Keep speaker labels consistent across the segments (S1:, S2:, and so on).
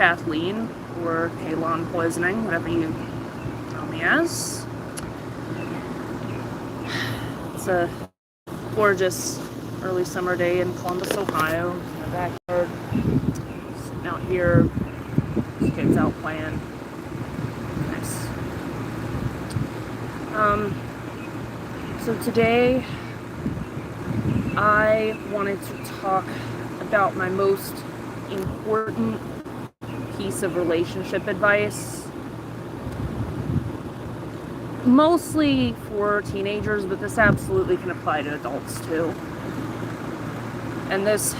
S1: Kathleen, or halon poisoning, whatever you know me as. It's a gorgeous early summer day in Columbus, Ohio, in the backyard, sitting out here, kids out playing. Nice. So today I wanted to talk about my most important piece of relationship advice, mostly for teenagers, but this absolutely can apply to adults too. And this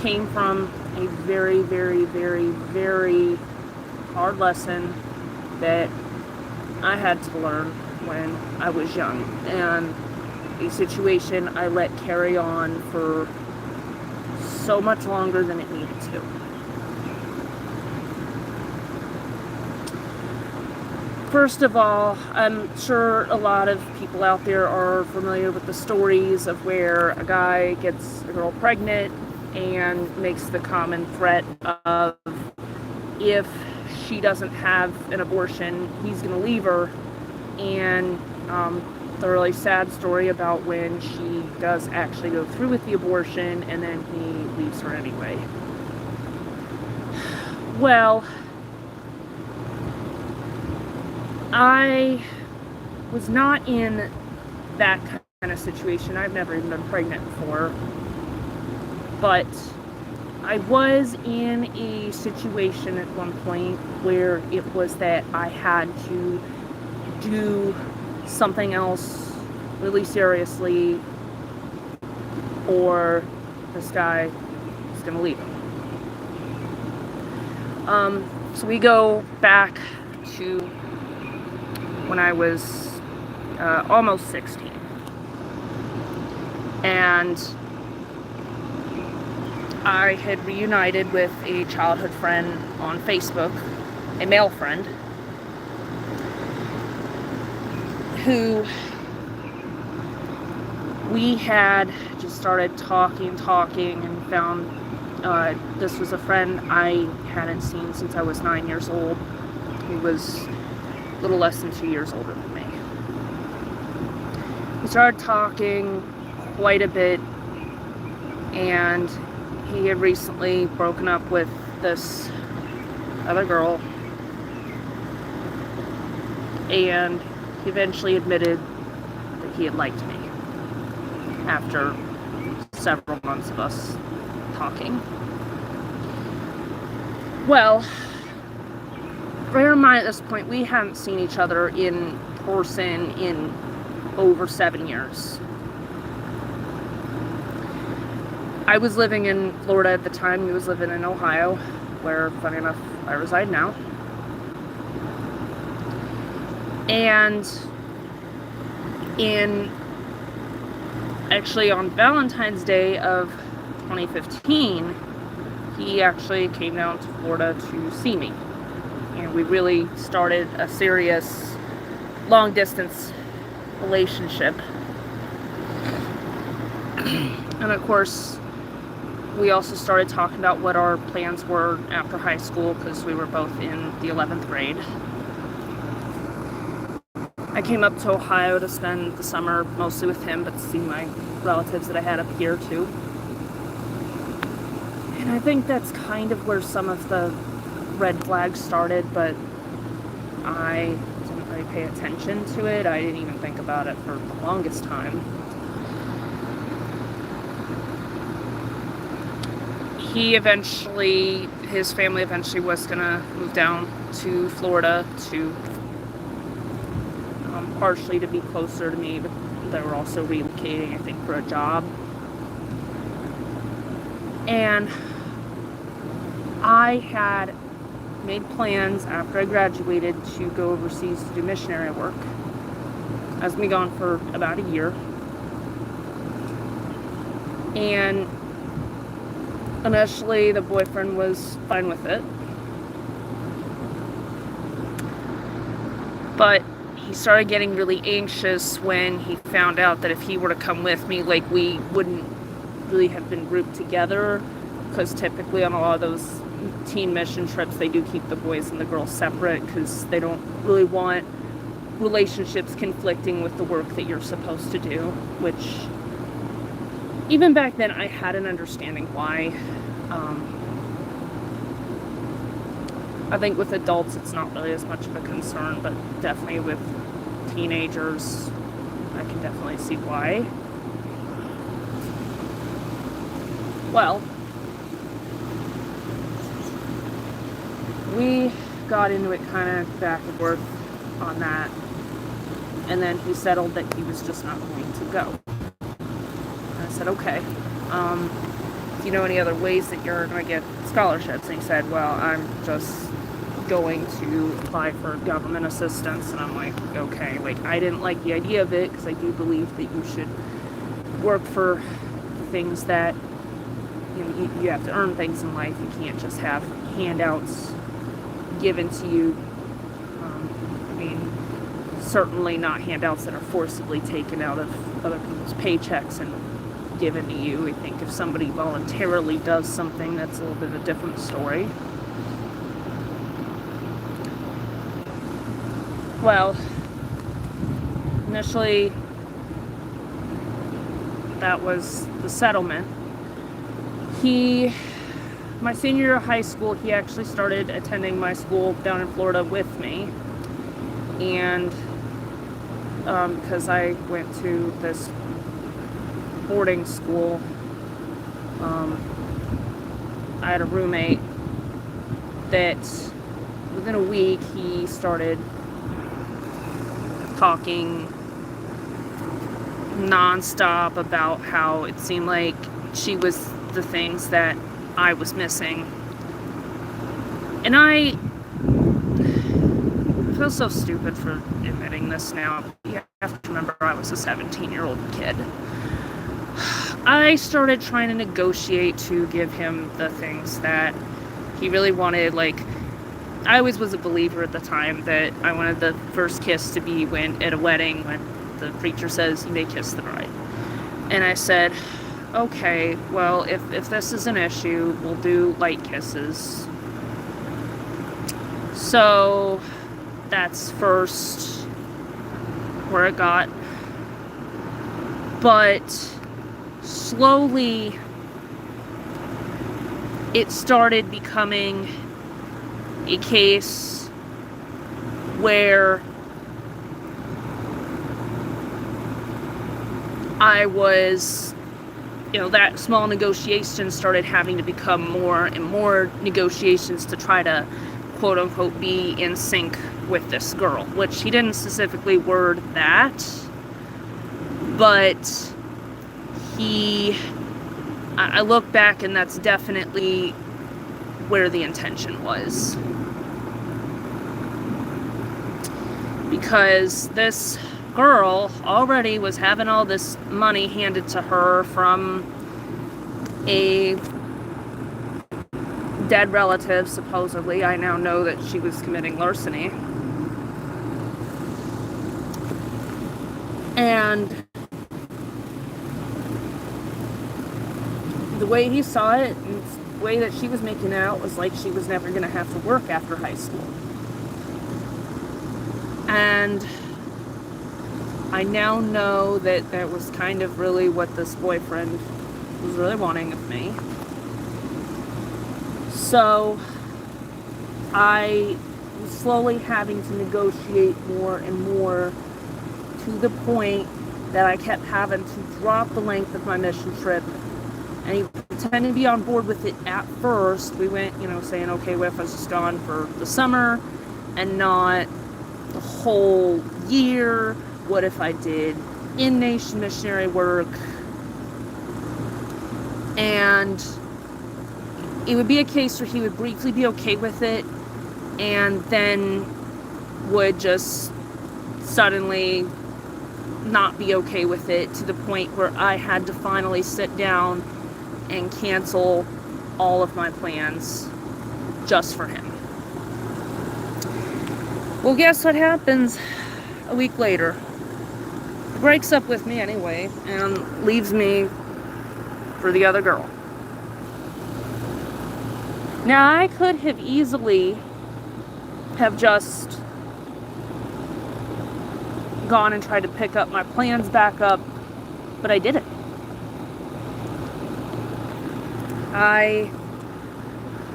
S1: came from a very, very, very, very hard lesson that I had to learn when I was young, and a situation I let carry on for so much longer than it needed to. First of all, I'm sure a lot of people out there are familiar with the stories of where a guy gets a girl pregnant and makes the common threat of, if she doesn't have an abortion, he's going to leave her, and the really sad story about when she does actually go through with the abortion and then he leaves her anyway. Well, I was not in that kind of situation. I've never even been pregnant before. But I was in a situation at one point where it was that I had to do something else really seriously, or this guy is going to leave him. So we go back to when I was almost 16. And I had reunited with a childhood friend on Facebook, a male friend, who we had just started talking and found this was a friend I hadn't seen since I was 9 years old. He was a little less than 2 years older than me. We started talking quite a bit, and he had recently broken up with this other girl, and he eventually admitted that he had liked me after several months of us talking. Well, bear in mind at this point, we hadn't seen each other in person in over 7 years. I was living in Florida at the time. He was living in Ohio, where, funny enough, I reside now. And actually on Valentine's Day of 2015, he actually came down to Florida to see me. And we really started a serious long distance relationship. And of course, we also started talking about what our plans were after high school, because we were both in the 11th grade. I came up to Ohio to spend the summer mostly with him, but to see my relatives that I had up here too. And I think that's kind of where some of the red flags started, but I didn't really pay attention to it. I didn't even think about it for the longest time. His family eventually was gonna move down to Florida to partially to be closer to me, but they were also relocating, I think, for a job. And I had made plans after I graduated to go overseas to do missionary work. I was going to be gone for about a year. And initially, the boyfriend was fine with it. But he started getting really anxious when he found out that if he were to come with me, we wouldn't really have been grouped together, because typically on a lot of those teen mission trips, they do keep the boys and the girls separate because they don't really want relationships conflicting with the work that you're supposed to do, which even back then I had an understanding why. I think with adults it's not really as much of a concern, but definitely with teenagers I can definitely see why. Well, we got into it kind of back and forth on that, and then he settled that he was just not going to go. And I said, okay, do you know any other ways that you're going to get scholarships? And he said, well, I'm just going to apply for government assistance. And I'm like, okay, like, I didn't like the idea of it because I do believe that you should work for things that, you know, you have to earn things in life. You can't just have handouts given to you. I mean, certainly not handouts that are forcibly taken out of other people's paychecks and given to you. I think if somebody voluntarily does something, that's a little bit of a different story. Well, initially, that was the settlement. My senior year of high school, he actually started attending my school down in Florida with me. And because I went to this boarding school, I had a roommate that within a week he started talking nonstop about how it seemed like she was the things that I was missing. And I feel so stupid for admitting this now. You have to remember I was a 17-year-old kid. I started trying to negotiate to give him the things that he really wanted. Like, I always was a believer at the time that I wanted the first kiss to be at a wedding when the preacher says you may kiss the bride. And I said, okay, well, if this is an issue, we'll do light kisses. So that's first where it got. But slowly it started becoming a case where I was, that small negotiation started having to become more and more negotiations to try to quote unquote be in sync with this girl, which he didn't specifically word that, but I look back and that's definitely where the intention was. Because this girl already was having all this money handed to her from a dead relative, supposedly. I now know that she was committing larceny. And the way he saw it, and the way that she was making it out, was like she was never going to have to work after high school. And I now know that that was kind of really what this boyfriend was really wanting of me. So I was slowly having to negotiate more and more, to the point that I kept having to drop the length of my mission trip. And he pretended to be on board with it at first. We went, saying, okay, what if I was just gone for the summer and not the whole year? What if I did in-nation missionary work? And it would be a case where he would briefly be okay with it and then would just suddenly not be okay with it, to the point where I had to finally sit down and cancel all of my plans just for him. Well, guess what happens a week later? He breaks up with me anyway and leaves me for the other girl. Now, I could have easily have just gone and tried to pick up my plans back up, but I didn't.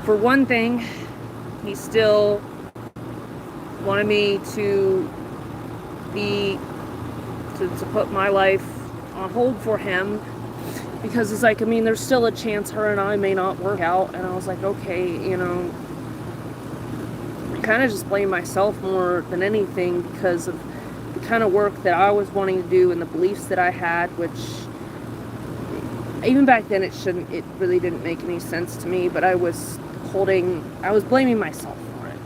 S1: For one thing, he still wanted me to put my life on hold for him, because it's like, I mean, there's still a chance her and I may not work out. And I was like, okay, I kind of just blame myself more than anything, because of the kind of work that I was wanting to do and the beliefs that I had, which even back then it really didn't make any sense to me, but I was blaming myself for it.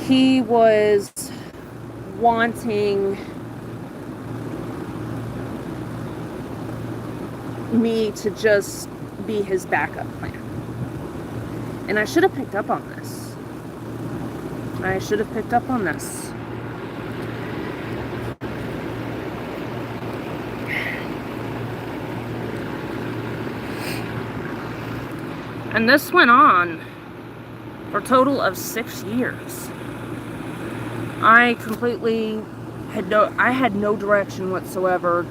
S1: He was wanting me to just be his backup plan. And I should have picked up on this. And this went on for a total of 6 years. I had no direction whatsoever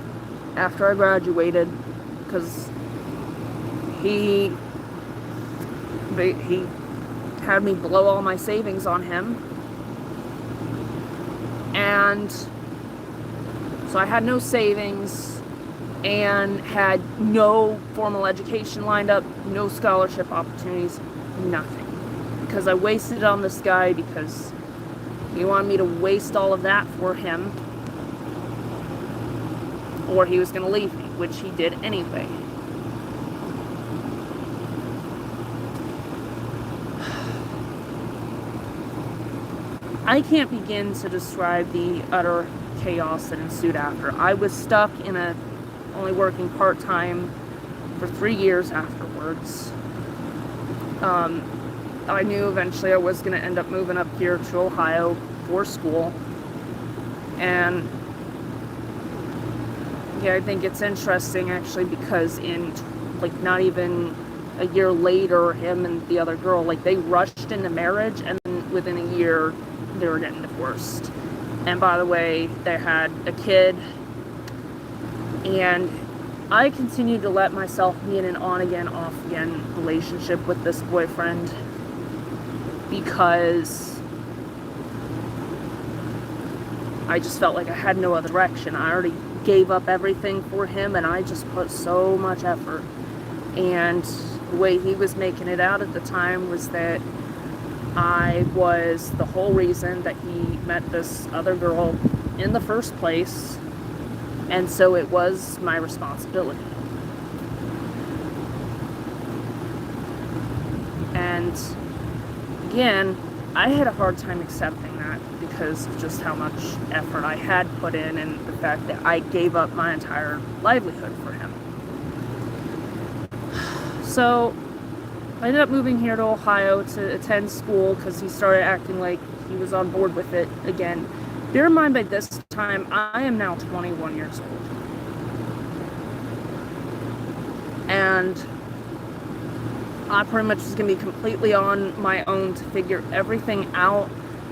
S1: after I graduated, because he had me blow all my savings on him. And so I had no savings and had no formal education lined up, no scholarship opportunities, nothing. Because I wasted it on this guy, because he wanted me to waste all of that for him, or he was going to leave me, which he did anyway. I can't begin to describe the utter chaos that ensued after. I was stuck in only working part-time for 3 years afterwards. I knew eventually I was going to end up moving up here to Ohio for school. And yeah, I think it's interesting actually, because in not even a year later, him and the other girl, they rushed into marriage, and then within a year they were getting divorced. And by the way, they had a kid. And I continued to let myself be in an on-again, off-again relationship with this boyfriend, because I just felt like I had no other direction. I already gave up everything for him, and I just put so much effort. And the way he was making it out at the time was that I was the whole reason that he met this other girl in the first place, and so it was my responsibility. And again, I had a hard time accepting that, because of just how much effort I had put in, and the fact that I gave up my entire livelihood for him. So I ended up moving here to Ohio to attend school, because he started acting like he was on board with it again. Bear in mind, by this time, I am now 21 years old. And I pretty much was going to be completely on my own to figure everything out.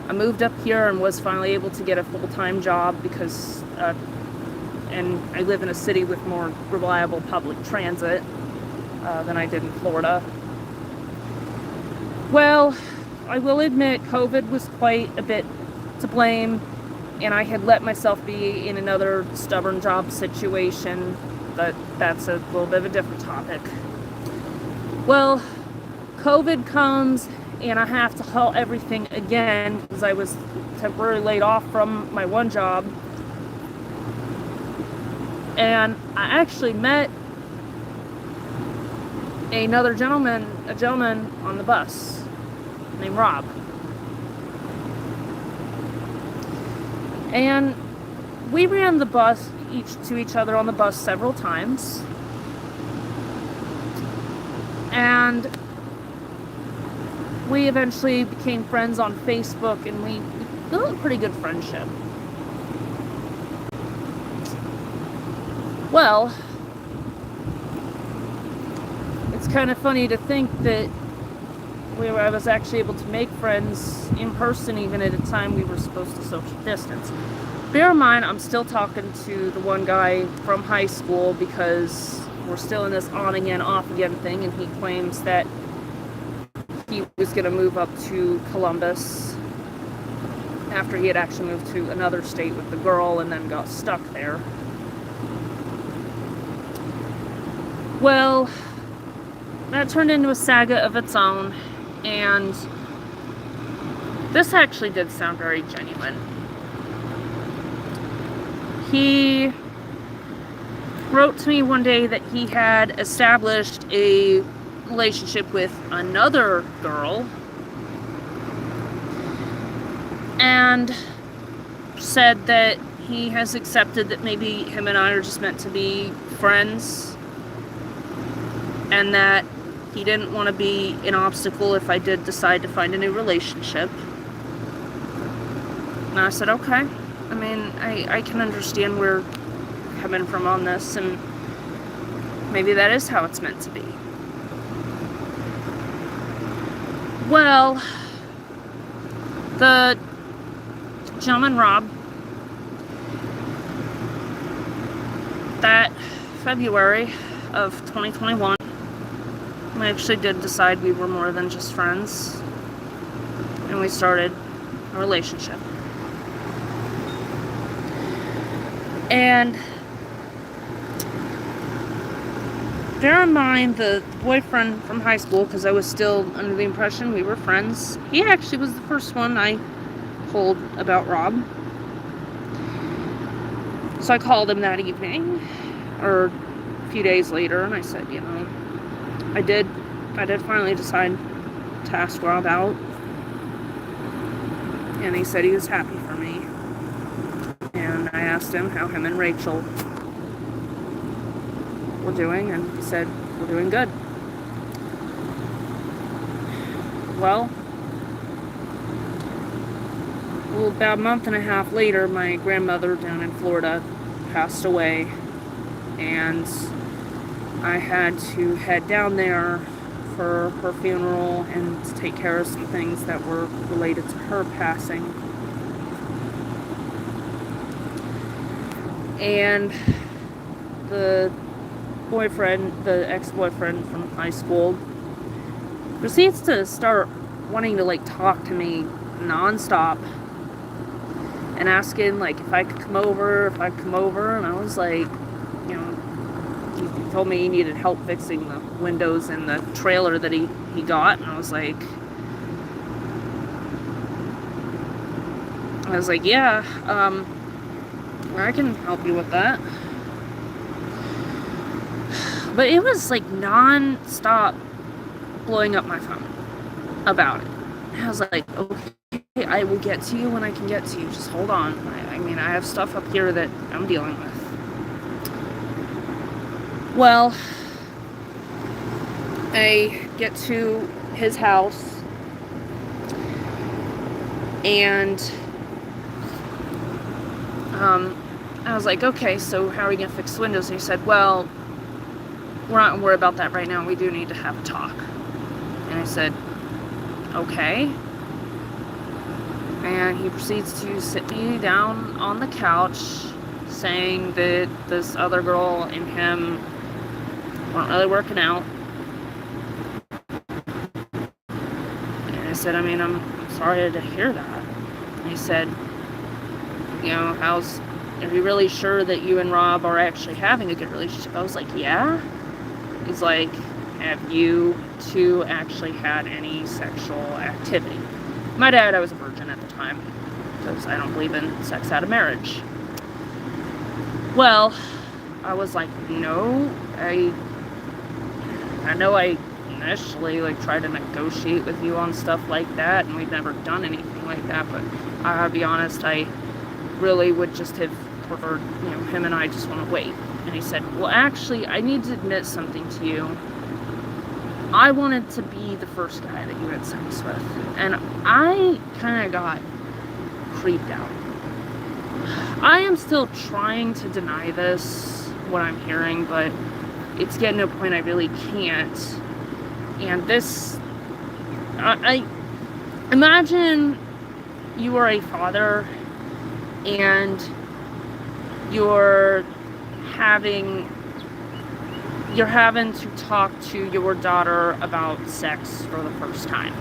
S1: I moved up here and was finally able to get a full-time job, because and I live in a city with more reliable public transit than I did in Florida. Well, I will admit COVID was quite a bit to blame, and I had let myself be in another stubborn job situation, but that's a little bit of a different topic. Well, COVID comes, and I have to halt everything again, because I was temporarily laid off from my one job. And I actually met a gentleman on the bus named Rob. And we ran the bus to each other on the bus several times. And we eventually became friends on Facebook, and we built a pretty good friendship. Well, it's kind of funny to think that I was actually able to make friends in person even at a time we were supposed to social distance. Bear in mind, I'm still talking to the one guy from high school because we're still in this on again, off again thing, and he claims that he was going to move up to Columbus after he had actually moved to another state with the girl and then got stuck there. Well, that turned into a saga of its own, and this actually did sound very genuine. He wrote to me one day that he had established a relationship with another girl and said that he has accepted that maybe him and I are just meant to be friends, and that he didn't want to be an obstacle if I did decide to find a new relationship. And I said, okay. I mean, I can understand where you're coming from on this, and maybe that is how it's meant to be. Well, the gentleman Rob, that February of 2021, we actually did decide we were more than just friends, and we started a relationship. And bear in mind, the boyfriend from high school, because I was still under the impression we were friends, he actually was the first one I told about Rob. So I called him that evening, or a few days later, and I said, you know, I did finally decide to ask Rob out. And he said he was happy for me. And I asked him how him and Rachel were doing, and he said, we're doing good. Well, about a month and a half later, my grandmother down in Florida passed away, and I had to head down there for her funeral and to take care of some things that were related to her passing. And the ex-boyfriend from high school proceeds to start wanting to talk to me nonstop and asking if I could come over, and I was like, you know, he told me he needed help fixing the windows in the trailer that he got, and I was like, yeah, I can help you with that. But it was non-stop blowing up my phone about it. I was like, okay, I will get to you when I can get to you. Just hold on. I mean, I have stuff up here that I'm dealing with. Well, I get to his house, and I was like, okay, so how are we going to fix the windows? And he said, well, we're not going to worry about that right now. We do need to have a talk. And I said, okay. And he proceeds to sit me down on the couch, saying that this other girl and him weren't really working out. And I said, I mean, I'm sorry to hear that. And he said, you know, are you really sure that you and Rob are actually having a good relationship? I was like, yeah. He's like, have you two actually had any sexual activity? My dad, I was a virgin at the time, because I don't believe in sex out of marriage. Well, I was like, no. I know I initially tried to negotiate with you on stuff like that, and we've never done anything like that, but I'll be honest, I really would just have preferred, you know, him and I just want to wait. And he said, well, actually, I need to admit something to you. I wanted to be the first guy that you had sex with, and I kind of got creeped out. I am still trying to deny this, what I'm hearing, but it's getting to a point I really can't. And this, I imagine you are a father and you're having to talk to your daughter about sex for the first time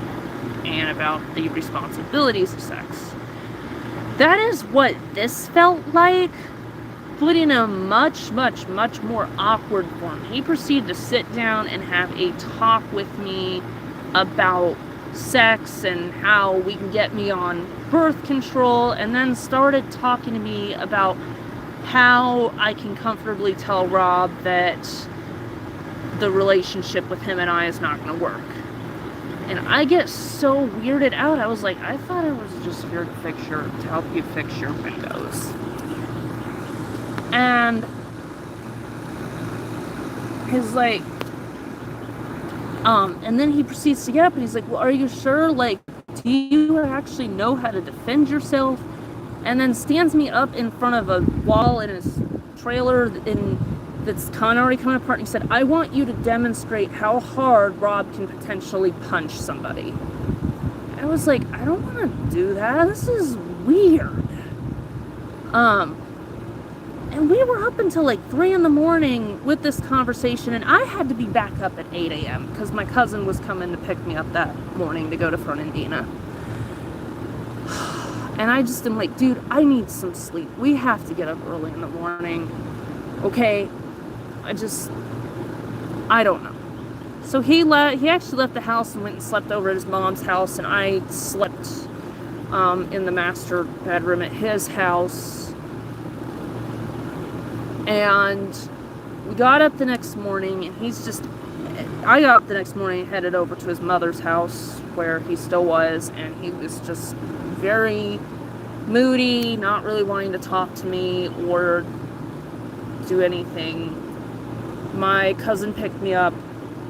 S1: and about the responsibilities of sex. That is what this felt like, but in a much, much, much more awkward form. He proceeded to sit down and have a talk with me about sex and how we can get me on birth control, and then started talking to me about how I can comfortably tell Rob that the relationship with him and I is not going to work. And I get so weirded out. I was like, I thought I was just here to help you fix your windows. And he's like, and then he proceeds to get up and he's like, well, are you sure? Like, do you actually know how to defend yourself? And then stands me up in front of a wall in his trailer that's already coming apart. And he said, I want you to demonstrate how hard Rob can potentially punch somebody. I was like, I don't want to do that. This is weird. And we were up until like 3 a.m. with this conversation, and I had to be back up at 8 a.m. because my cousin was coming to pick me up that morning to go to Fernandina. And I just am like, dude, I need some sleep. We have to get up early in the morning. Okay? I don't know. So he actually left the house and went and slept over at his mom's house, and I slept in the master bedroom at his house. And we got up the next morning, and I got up the next morning and headed over to his mother's house where he still was, and he was just very moody, not really wanting to talk to me or do anything. My cousin picked me up,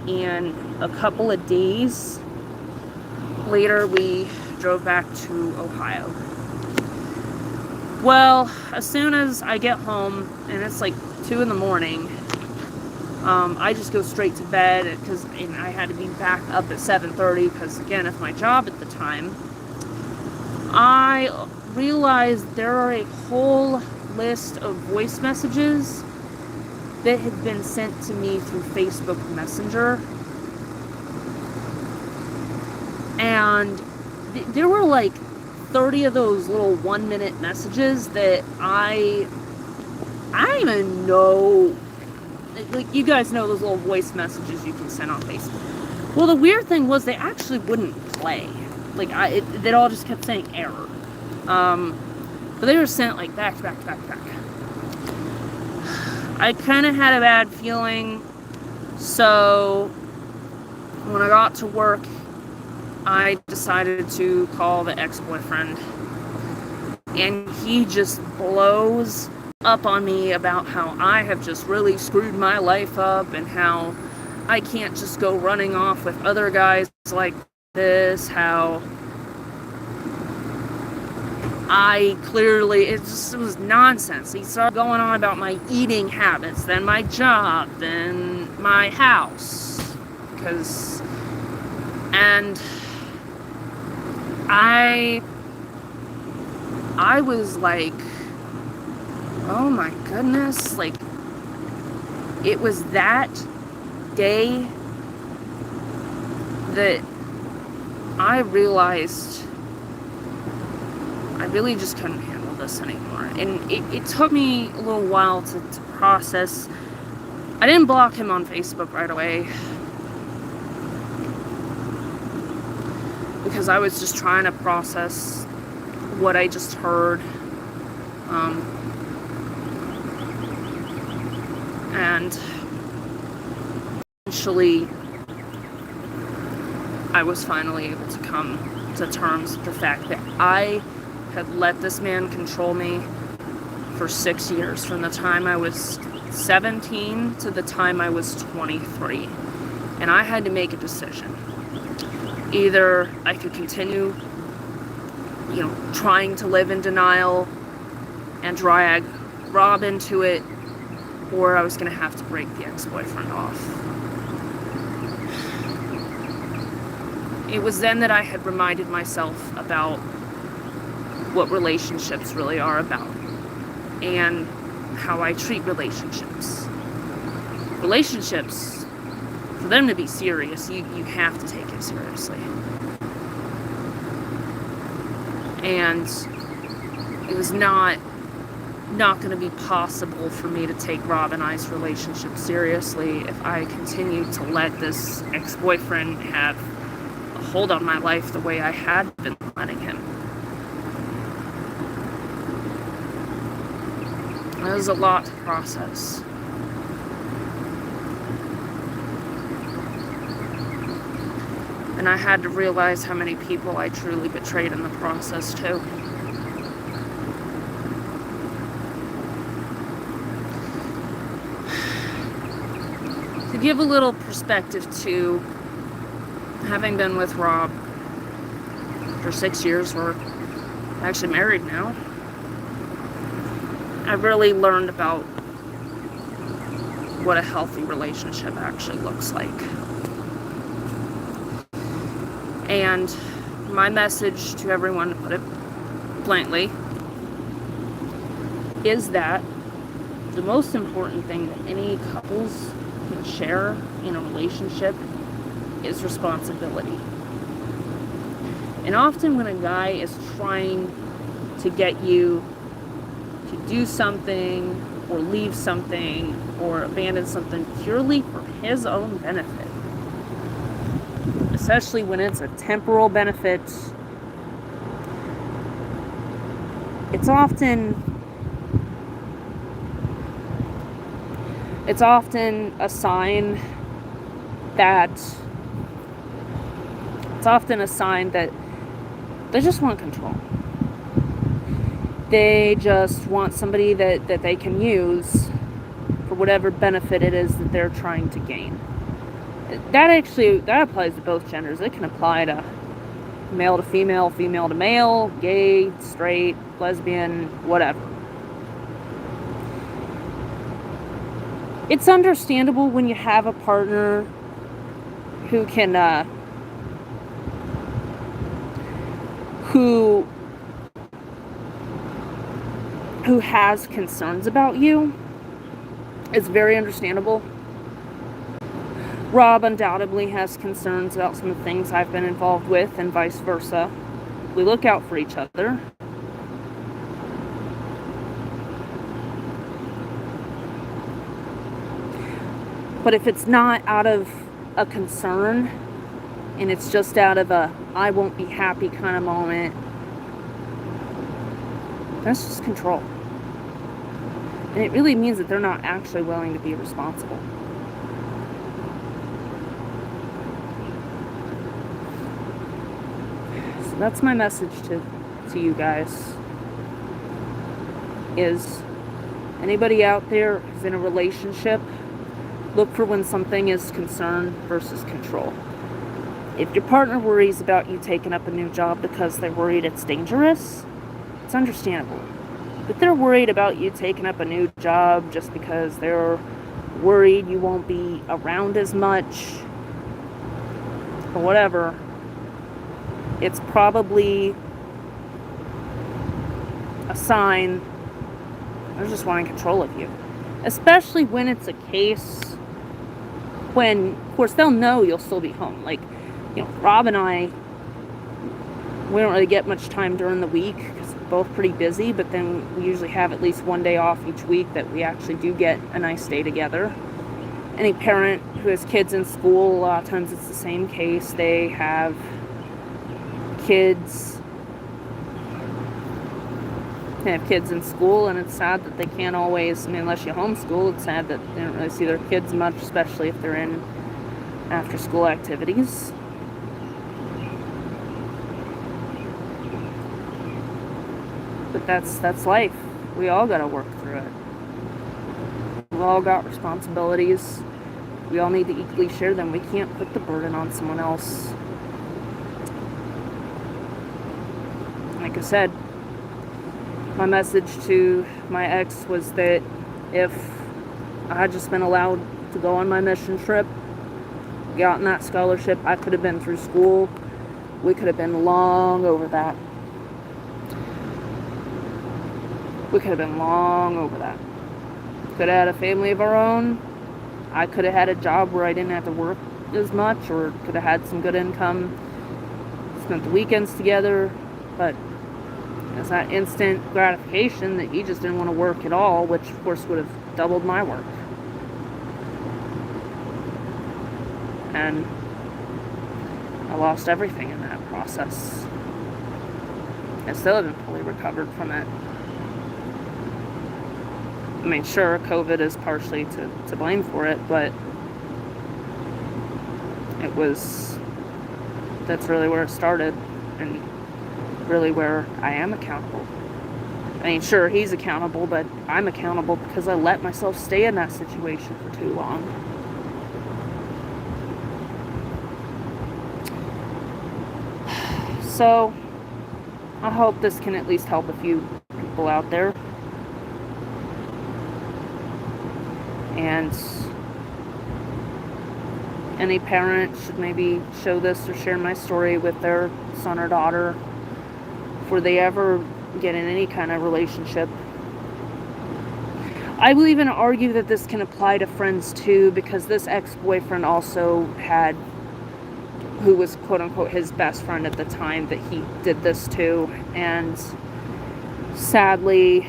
S1: and a couple of days later we drove back to Ohio. Well, as soon as I get home, and it's like 2 a.m, I just go straight to bed because I had to be back up at 7:30 because, again, of my job at the time. I realized there are a whole list of voice messages that had been sent to me through Facebook Messenger. And there were like 30 of those little 1-minute messages that I don't even know. Like, you guys know those little voice messages you can send on Facebook. Well, the weird thing was they actually wouldn't play. Like, it all just kept saying error. But they were sent like back. I kind of had a bad feeling, so when I got to work, I decided to call the ex-boyfriend, and he just blows up on me about how I have just really screwed my life up and how I can't just go running off with other guys like this, how it was nonsense. He started going on about my eating habits, then my job, then my house, and I was like, oh my goodness, like, it was that day that I realized I really just couldn't handle this anymore. And it took me a little while to process. I didn't block him on Facebook right away, because I was just trying to process what I just heard. And eventually, I was finally able to come to terms with the fact that I had let this man control me for 6 years, from the time I was 17 to the time I was 23. And I had to make a decision. Either I could continue, trying to live in denial and drag Rob into it, or I was going to have to break the ex-boyfriend off. it was then that I had reminded myself about what relationships really are about and how I treat relationships. Relationships, for them to be serious, you have to take it seriously. And it was not going to be possible for me to take Rob and I's relationship seriously if I continued to let this ex-boyfriend have a hold on my life the way I had been letting him. It was a lot to process. And I had to realize how many people I truly betrayed in the process, too. To give a little perspective to having been with Rob for 6 years, we're actually married now. I really learned about what a healthy relationship actually looks like. And my message to everyone, to put it bluntly, is that the most important thing that any couples can share in a relationship is responsibility. And often when a guy is trying to get you to do something or leave something or abandon something purely for his own benefit, especially when it's a temporal benefit, it's often a sign that they just want control. They just want somebody that they can use for whatever benefit it is that they're trying to gain. That applies to both genders. It can apply to male to female, female to male, gay, straight, lesbian, whatever. It's understandable when you have a partner who can, who has concerns about you. It's very understandable. Rob undoubtedly has concerns about some of the things I've been involved with, and vice versa. We look out for each other. But if it's not out of a concern, and it's just out of a I won't be happy kind of moment, that's just control. And it really means that they're not actually willing to be responsible. So that's my message to you guys. Is anybody out there who's in a relationship, look for when something is concern versus control. If your partner worries about you taking up a new job because they're worried it's dangerous, it's understandable. If they're worried about you taking up a new job just because they're worried you won't be around as much or whatever, it's probably a sign they're just wanting control of you. Especially when it's a case when, of course, they'll know you'll still be home. Like, Rob and I, we don't really get much time during the week because we're both pretty busy, but then we usually have at least one day off each week that we actually do get a nice day together. Any parent who has kids in school, a lot of times it's the same case. They have kids in school, and it's sad that they can't always, unless you homeschool, it's sad that they don't really see their kids much, especially if they're in after school activities. But that's life. We all gotta work through it. We've all got responsibilities. We all need to equally share them. We can't put the burden on someone else. Like I said, my message to my ex was that if I had just been allowed to go on my mission trip, gotten that scholarship, I could have been through school We could have been long over that. We could have been long over that. Could have had a family of our own. I could have had a job where I didn't have to work as much, or could have had some good income, spent the weekends together. But it's that instant gratification that he just didn't want to work at all, which of course would have doubled my work. And I lost everything in that process. I still haven't fully recovered from it. I mean, sure, COVID is partially to blame for it, but that's really where it started, and really where I am accountable. I mean, sure, he's accountable, but I'm accountable because I let myself stay in that situation for too long. So, I hope this can at least help a few people out there. And any parent should maybe show this or share my story with their son or daughter before they ever get in any kind of relationship. I will even argue that this can apply to friends too, because this ex-boyfriend also had, who was quote-unquote his best friend at the time that he did this to, and sadly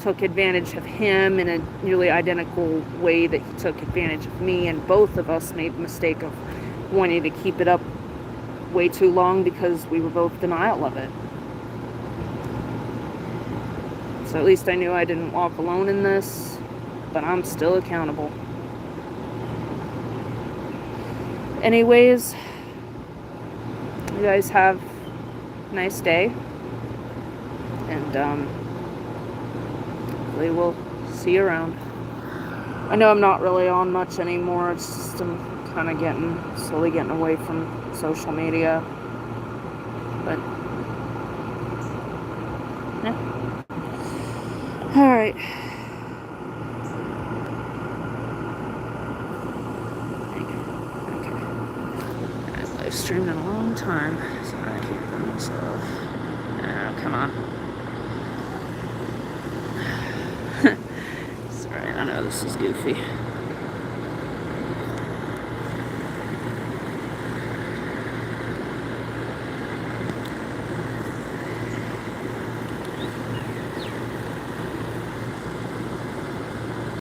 S1: took advantage of him in a nearly identical way that he took advantage of me, and both of us made the mistake of wanting to keep it up way too long because we were both denial of it. So at least I knew I didn't walk alone in this, but I'm still accountable. Anyways, you guys have a nice day, and hopefully we'll see you around. I know I'm not really on much anymore. It's just I'm kind of slowly getting away from social media. But yeah. All right. Okay. I've live streamed in a long time, so I can't do myself. Oh, come on. Sorry, I know this is goofy.